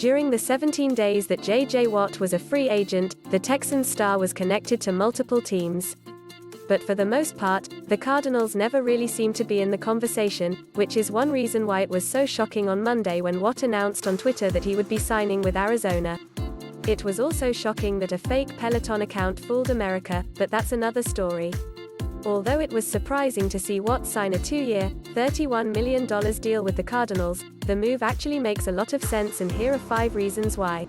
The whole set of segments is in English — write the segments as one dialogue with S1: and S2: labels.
S1: During the 17 days that J.J. Watt was a free agent, the Texans star was connected to multiple teams. But for the most part, the Cardinals never really seemed to be in the conversation, which is one reason why it was so shocking on Monday when Watt announced on Twitter that he would be signing with Arizona. It was also shocking that a fake Peloton account fooled America, but that's another story. Although it was surprising to see Watt sign a 2-year, $31 million deal with the Cardinals, the move actually makes a lot of sense, and here are 5 reasons why.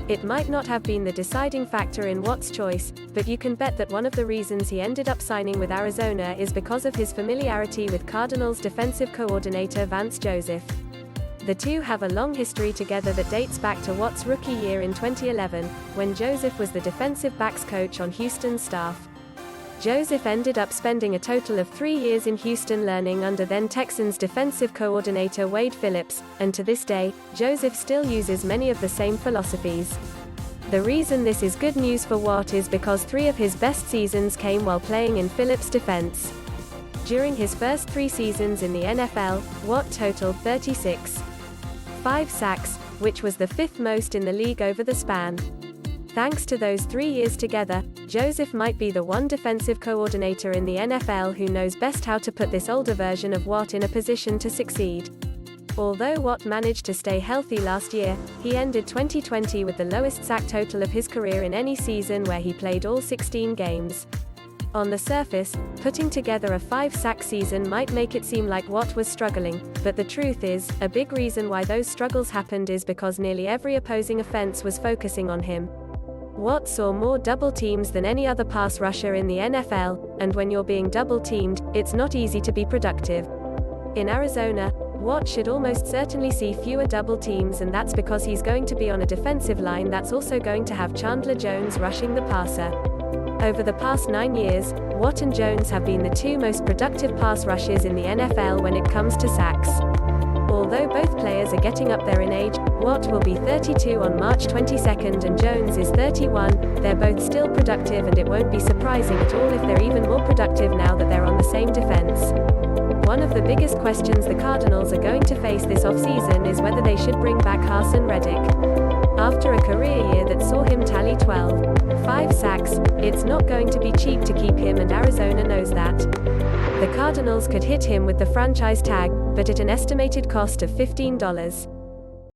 S1: It might not have been the deciding factor in Watt's choice, but you can bet that one of the reasons he ended up signing with Arizona is because of his familiarity with Cardinals defensive coordinator Vance Joseph. The two have a long history together that dates back to Watt's rookie year in 2011, when Joseph was the defensive backs coach on Houston's staff. Joseph ended up spending a total of 3 years in Houston learning under then Texans defensive coordinator Wade Phillips, and to this day, Joseph still uses many of the same philosophies. The reason this is good news for Watt is because 3 of his best seasons came while playing in Phillips' defense. During his first 3 seasons in the NFL, Watt totaled 36.5 sacks, which was the 5th most in the league over the span. Thanks to those 3 years together, Joseph might be the one defensive coordinator in the NFL who knows best how to put this older version of Watt in a position to succeed. Although Watt managed to stay healthy last year, he ended 2020 with the lowest sack total of his career in any season where he played all 16 games. On the surface, putting together a 5-sack season might make it seem like Watt was struggling, but the truth is, a big reason why those struggles happened is because nearly every opposing offense was focusing on him. Watt saw more double teams than any other pass rusher in the NFL, and when you're being double teamed, it's not easy to be productive. In Arizona, Watt should almost certainly see fewer double teams, and that's because he's going to be on a defensive line that's also going to have Chandler Jones rushing the passer. Over the past 9 years, Watt and Jones have been the 2 most productive pass rushers in the NFL when it comes to sacks. Although both players are getting up there in age, Watt will be 32 on March 22nd and Jones is 31, they're both still productive, and it won't be surprising at all if they're even more productive now that they're on the same defense. One of the biggest questions the Cardinals are going to face this offseason is whether they should bring back Haason Reddick. After a career year that saw him tally 12.5 sacks, it's not going to be cheap to keep him, and Arizona knows that. The Cardinals could hit him with the franchise tag, but at an estimated cost of $15.